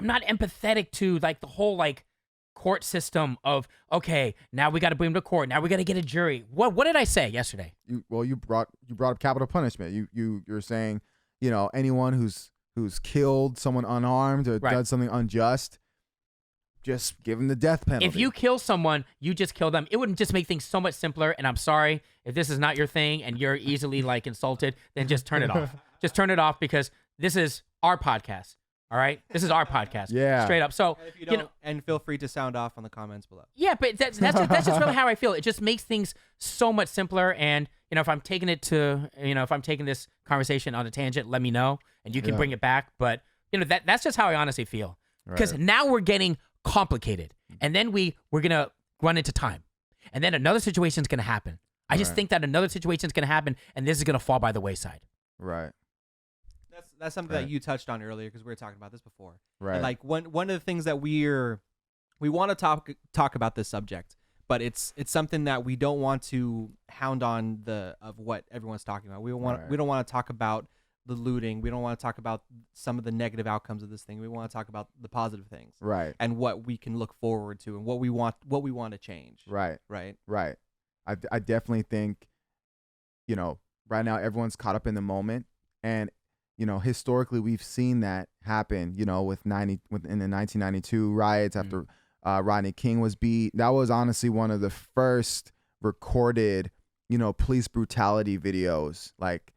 I'm not empathetic to like the whole like court system of, okay, now we got to bring him to court. Now we got to get a jury. What did I say yesterday? You brought up capital punishment. You're saying, anyone who's killed someone unarmed or done something unjust, just give them the death penalty. If you kill someone, you just kill them. It would just make things so much simpler. And I'm sorry if this is not your thing and you're easily like insulted, then just turn it off. Just turn it off because this is our podcast. All right, this is our podcast. Yeah, straight up. So and if you don't, and feel free to sound off on the comments below. Yeah, but that's just really how I feel. It just makes things so much simpler. And if I'm taking it to if I'm taking this conversation on a tangent, let me know, and you can bring it back. But that's just how I honestly feel. Because now we're getting complicated, and then we're gonna run into time, and then another situation's gonna happen. I just think that another situation's gonna happen, and this is gonna fall by the wayside. Right. That's something that you touched on earlier because we were talking about this before. Right. And like one of the things that we want to talk about this subject, but it's something that we don't want to hound on of what everyone's talking about. We don't want to talk about the looting. We don't want to talk about some of the negative outcomes of this thing. We want to talk about the positive things. Right. And what we can look forward to and what we want to change. Right. Right. Right. I definitely think, right now everyone's caught up in the moment, and historically we've seen that happen, in the 1992 riots after Rodney King was beat. That was honestly one of the first recorded, police brutality videos. Like,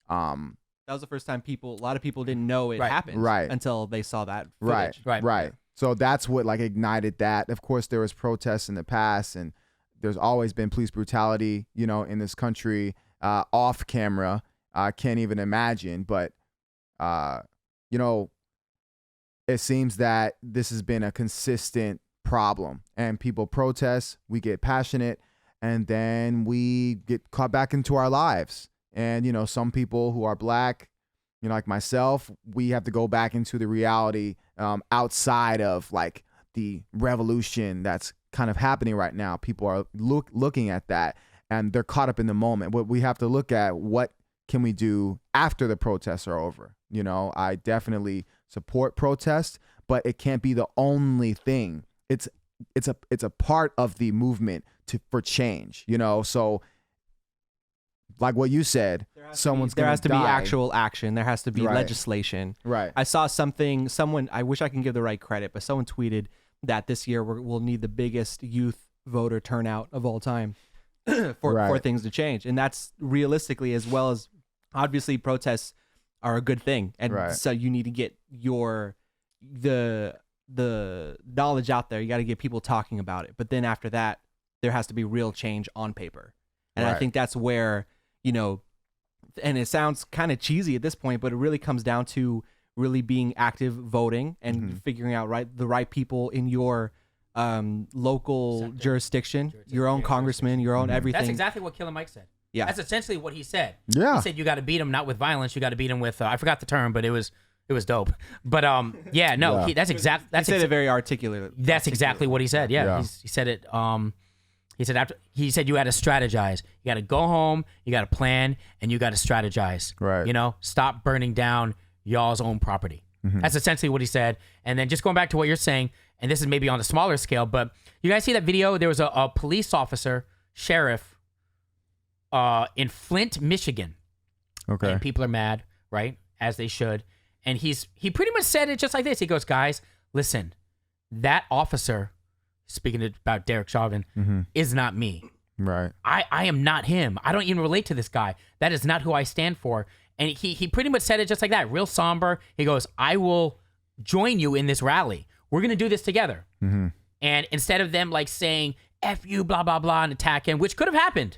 that was the first time a lot of people didn't know it happened until they saw that footage. Right. So that's what like ignited that. Of course, there was protests in the past, and there's always been police brutality, in this country, off camera. I can't even imagine, but it seems that this has been a consistent problem, and people protest, we get passionate, and then we get caught back into our lives. And, some people who are black, like myself, we have to go back into the reality outside of like the revolution that's kind of happening right now. People are looking at that, and they're caught up in the moment. But we have to look at what can we do after the protests are over. I definitely support protest, but it can't be the only thing. It's a part of the movement for change. So like what you said, there has to be actual action. There has to be legislation. Right. I saw someone, I wish I can give the right credit, but someone tweeted that this year we'll need the biggest youth voter turnout of all time for things to change. And that's realistically, as well as obviously protests are a good thing. And so you need to get the knowledge out there. You got to get people talking about it. But then after that, there has to be real change on paper. And I think that's where, and it sounds kind of cheesy at this point, but it really comes down to really being active voting and figuring out the right people in your local jurisdiction, your own congressman, your own everything. That's exactly what Killer Mike said. Yeah. That's essentially what he said. Yeah. He said you got to beat him not with violence, you got to beat him with I forgot the term, but it was dope. But that's exactly he said it very articulate. That's exactly what he said. Yeah. He said it he said you got to strategize. You got to go home, you got to plan, and you got to strategize. Right. Stop burning down y'all's own property. That's essentially what he said. And then just going back to what you're saying, and this is maybe on a smaller scale, but you guys see that video? There was a police officer, sheriff, in Flint, Michigan. Okay. And people are mad, right? As they should. And he pretty much said it just like this. He goes, guys, listen, that officer, speaking about Derek Chauvin, is not me. Right. I am not him. I don't even relate to this guy. That is not who I stand for. And he pretty much said it just like that, real somber. He goes, I will join you in this rally. We're going to do this together. And instead of them like saying, F you, blah, blah, blah, and attack him, which could have happened,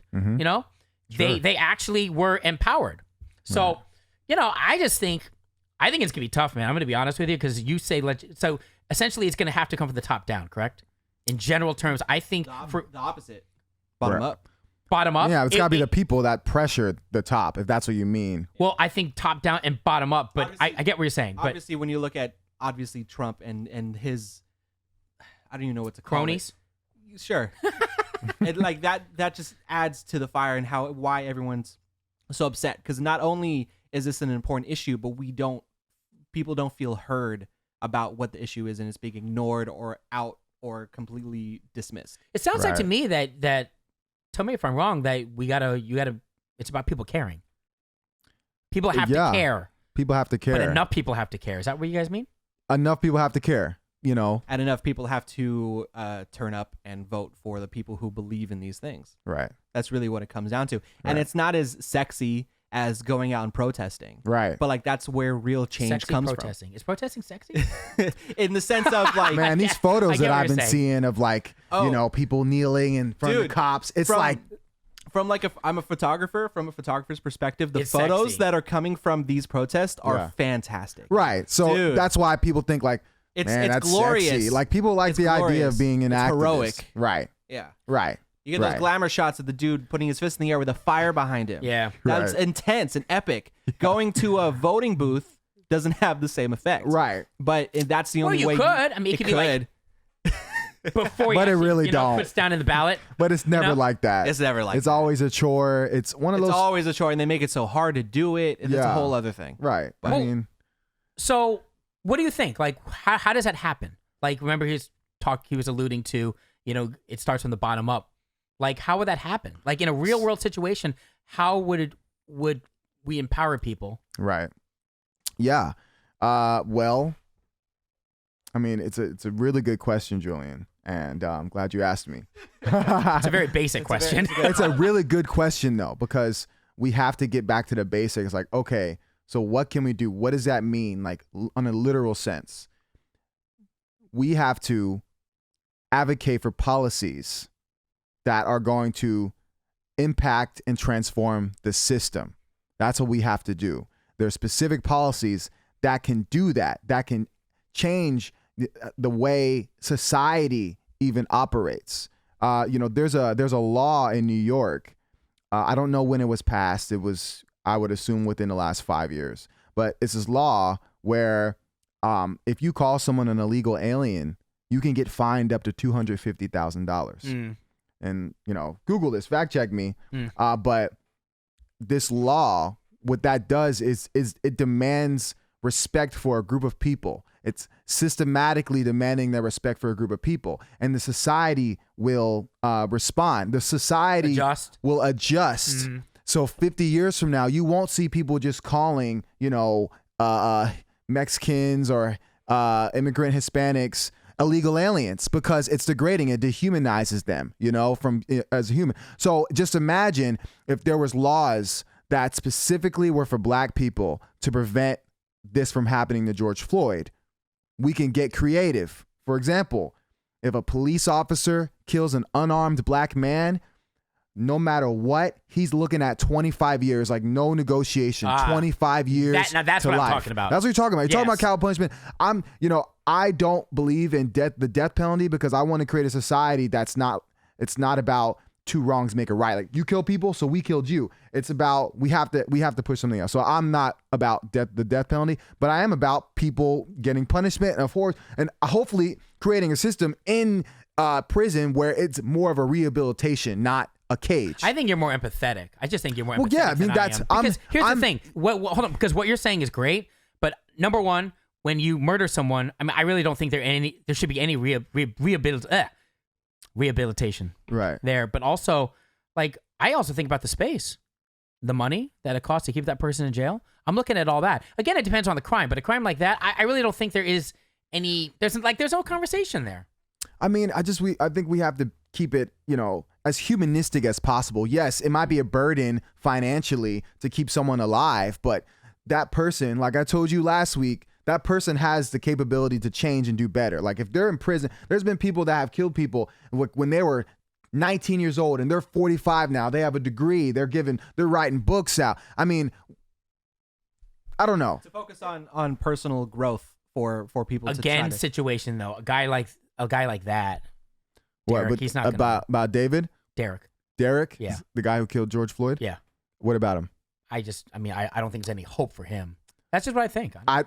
they actually were empowered. So, I think it's going to be tough, man. I'm going to be honest with you, because you say, so essentially it's going to have to come from the top down, correct? In general terms, I think the opposite. Bottom up. Bottom up? Yeah, it's got to be the people that pressure the top, if that's what you mean. Well, I think top down and bottom up, but I get what you're saying. Obviously, when you look at, Trump and his, I don't even know what to call cronies? It. Sure. And like that just adds to the fire and why everyone's so upset. Because not only is this an important issue, but people don't feel heard about what the issue is, and it's being ignored or out or completely dismissed. It sounds like to me that tell me if I'm wrong, that you gotta it's about people caring. People have to care. People have to care. But enough people have to care. Is that what you guys mean? Enough people have to care, And enough people have to turn up and vote for the people who believe in these things. Right. That's really what it comes down to. And it's not as sexy as going out and protesting. Right. But that's where real change sexy comes protesting. Is protesting sexy? In the sense of man, these photos that I've been seeing of people kneeling in front of the cops. It's I'm a photographer. From a photographer's perspective, the It's photos sexy. that are coming from these protests are fantastic. right. So Dude. that's why people think It's that's glorious. sexy. Like people like It's the idea glorious. of being an It's activist. heroic. Right. Yeah. Right. You get those glamour shots of the dude putting his fist in the air with a fire behind him. Yeah. That's intense and epic. Going to a voting booth doesn't have the same effect. Right. But that's the only you way. could. I mean, it could be like before you But it actually, really don't. puts down in the ballot. But it's never like that. It's never like It's that. always a chore. It's one of It's those. always a chore, and they make it so hard to do it. And it's a Yeah. whole other thing. Right. I Well, mean, So, what do you think? Like, how does that happen? Like, remember he was alluding to, it starts from the bottom up. Like, how would that happen? Like, in a real world situation, how would we empower people? right. Yeah. Well, I mean, it's a really good question, Julian, and I'm glad you asked me. It's a very basic question. It's a really good question though, because we have to get back to the basics. Like, okay, so what can we do? What does that mean? Like on a literal sense, we have to advocate for policies that are going to impact and transform the system. That's what we have to do. There are specific policies that can do that can change the way society even operates. There's a law in New York. I don't know when it was passed. It was, I would assume, within the last 5 years. But it's this law where if you call someone an illegal alien, you can get fined up to $250,000. And Google this, fact check me. But this law, what that does is it demands respect for a group of people. It's systematically demanding their respect for a group of people, and the society will respond. The society will adjust. So 50 years from now, you won't see people just calling, Mexicans or immigrant Hispanics illegal aliens, because it's degrading. It dehumanizes them, as a human. So just imagine if there was laws that specifically were for black people to prevent this from happening to George Floyd. We can get creative. For example, if a police officer kills an unarmed black man, no matter what, he's looking at 25 years, like no negotiation, 25 years. Now that's to what life. I'm talking about. That's what you're talking about. You're talking Yes. about capital punishment. I don't believe in the death penalty, because I want to create a society it's not about two wrongs make a right. Like, you kill people, so we killed you. It's about we have to push something else. So I'm not about the death penalty, but I am about people getting punishment, and hopefully creating a system in prison where it's more of a rehabilitation, not a cage. I think you're more empathetic. I just think you're more empathetic. Well, yeah, I mean, Because here's the thing. Hold on, because what you're saying is great, but number one, when you murder someone, I mean, I really don't think there should be any rehabilitation right there. But also, like, I also think about the space, the money that it costs to keep that person in jail. I'm looking at all that. Again, it depends on the crime, but a crime like that, I really don't think there's no conversation there. I mean, I think we have to keep it, as humanistic as possible. Yes, it might be a burden financially to keep someone alive, but that person, like I told you last week, that person has the capability to change and do better. Like, if they're in prison, there's been people that have killed people when they were 19 years old and they're 45 now. They have a degree. They're writing books out. I mean, I don't know. To focus on personal growth for people. Again, to situation though, a guy like that. Derek, What? He's not about David? Derek? Yeah. The guy who killed George Floyd? Yeah. What about him? I don't think there's any hope for him. That's just what I think. I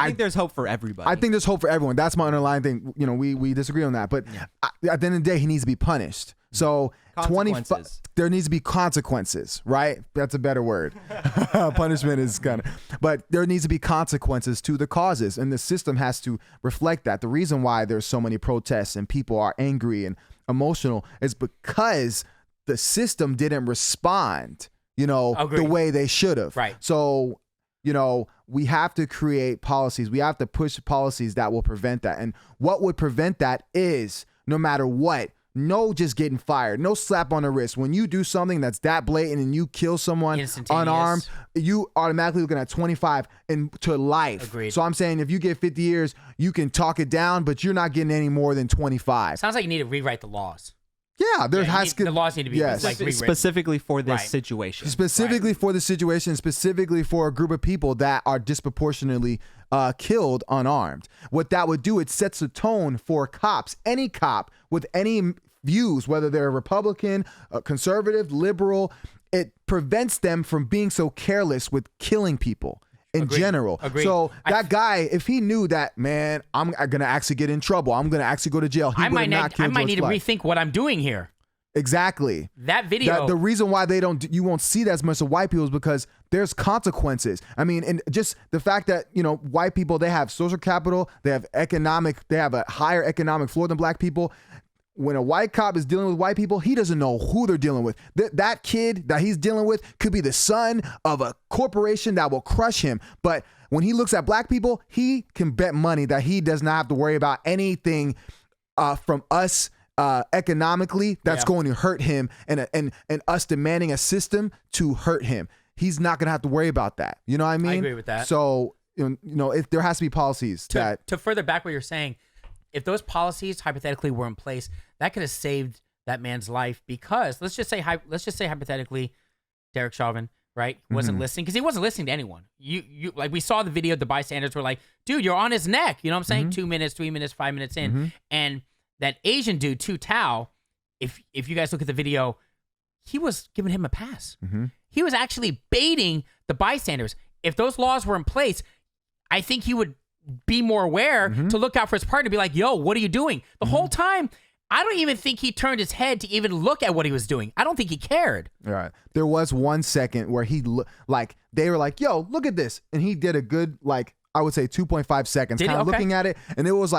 think there's hope for everybody. I think there's hope for everyone. That's my underlying thing. We disagree on that. But at the end of the day, he needs to be punished. So Consequences. There needs to be consequences, right? That's a better word. Punishment is kind of, but there needs to be consequences to the causes, and the system has to reflect that. The reason why there's so many protests and people are angry and emotional is because the system didn't respond, the way they should have. Right. So, we have to create policies. We have to push policies that will prevent that. And what would prevent that is, no matter what, no just getting fired, no slap on the wrist. When you do something that's that blatant and you kill someone unarmed, you automatically looking at 25 and to life. Agreed. So I'm saying if you get 50 years, you can talk it down, but you're not getting any more than 25. Sounds like you need to rewrite the laws. Yeah, the laws need to be rewritten. Specifically for this situation. Specifically for the situation, specifically for a group of people that are disproportionately killed unarmed. What that would do, it sets a tone for cops, any cop with any views, whether they're Republican, conservative, liberal. It prevents them from being so careless with killing people. In general. Agreed. So that guy, if he knew that, man, I'm going to actually get in trouble, I'm going to actually go to jail, he would not kill I might George need to Floyd. rethink what I'm doing here. Exactly. That video. The reason why you won't see that as much of white people is because there's consequences. I mean, and just the fact that, white people, they have social capital, they have a higher economic floor than black people. When a white cop is dealing with white people, he doesn't know who they're dealing with. That kid that he's dealing with could be the son of a corporation that will crush him. But when he looks at black people, he can bet money that he does not have to worry about anything from us economically that's going to hurt him, and us demanding a system to hurt him. He's not going to have to worry about that. You know what I mean? I agree with that. So, if there has to be policies to further back what you're saying, if those policies hypothetically were in place, that could have saved that man's life, because let's just say hypothetically, Derek Chauvin, right, wasn't listening, because he wasn't listening to anyone. You like, we saw the video, the bystanders were like, dude, you're on his neck. You know what I'm saying? 2 minutes, 3 minutes, 5 minutes in. And that Asian dude, Tu Tao, if you guys look at the video, he was giving him a pass. He was actually baiting the bystanders. If those laws were in place, I think he would be more aware to look out for his partner, be like, yo, what are you doing? The whole time, I don't even think he turned his head to even look at what he was doing. I don't think he cared. Right. There was 1 second where they were like, yo, look at this. And he did a good, I would say 2.5 seconds kind of looking at it. And it was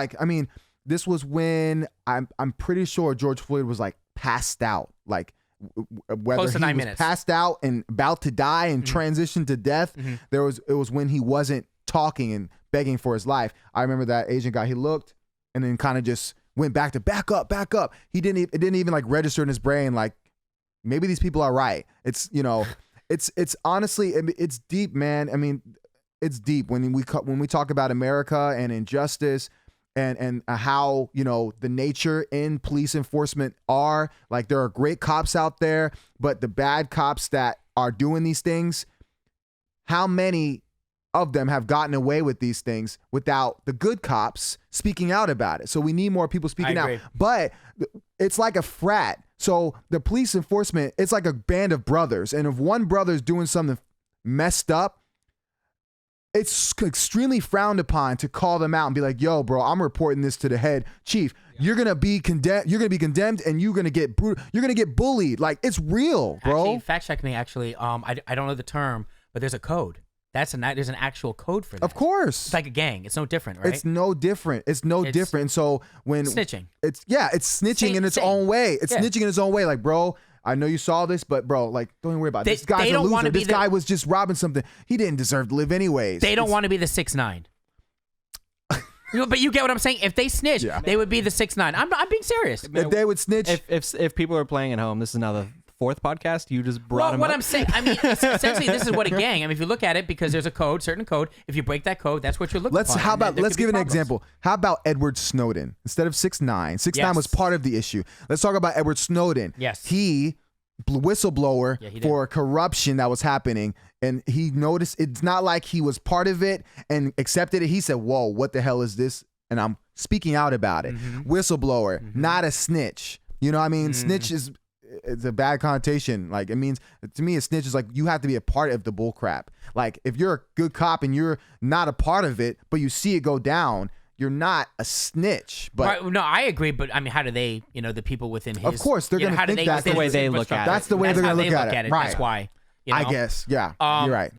this was when I'm pretty sure George Floyd was passed out, whether close to 9 he was minutes. Passed out and about to die and transitioned to death. It was when he wasn't talking and begging for his life. I remember that Asian guy, he looked and then kind of just went back to back up. It didn't even register in his brain, maybe these people are right. It's, it's honestly, it's deep, man. I mean, it's deep when we talk about America and injustice and how, the nature in police enforcement are, there are great cops out there, but the bad cops that are doing these things, how many of them have gotten away with these things without the good cops speaking out about it? So we need more people speaking out. But it's like a frat. So the police enforcement, it's like a band of brothers. And if one brother is doing something messed up, it's extremely frowned upon to call them out and be like, yo, bro, I'm reporting this to the head chief. You're going to be condemned. You're going to be condemned, and you're going to get bullied. It's real, bro. Actually, fact check me. Actually, I don't know the term, but there's a code. There's an actual code for that. Of course. It's like a gang. It's no different, right? It's no different. And so when snitching. It's snitching in its own way. It's snitching in its own way. Bro, I know you saw this, but bro, don't even worry about it. This guy's a loser. This guy was just robbing something. He didn't deserve to live anyways. They don't want to be the 6'9". But you get what I'm saying? If they snitch, they would be the 6'9". I'm being serious. If they would snitch. If people are playing at home, this is now the 4th podcast. You just brought them what up. I'm saying, I mean, essentially, this is what a gang. I mean, if you look at it, because there's a code, certain code. If you break that code, that's what you're looking for. Let's give an example. How about Edward Snowden? Instead of 6'9", 6'9" was part of the issue. Let's talk about Edward Snowden. Yes. He whistleblower for corruption that was happening, and he noticed it's not like he was part of it and accepted it. He said, whoa, what the hell is this? And I'm speaking out about it. Whistleblower, not a snitch. You know what I mean? Snitch it's a bad connotation. It means, to me, a snitch is you have to be a part of the bull crap. If you're a good cop and you're not a part of it, but you see it go down, you're not a snitch. But Right, no, I agree. But I mean, how do they, the people within his, of course, they're you know, going how to do think they that's the within way his they look at it. infrastructure, That's the way they're how going to they look at it. Right. That's why. I guess. Yeah. You're right.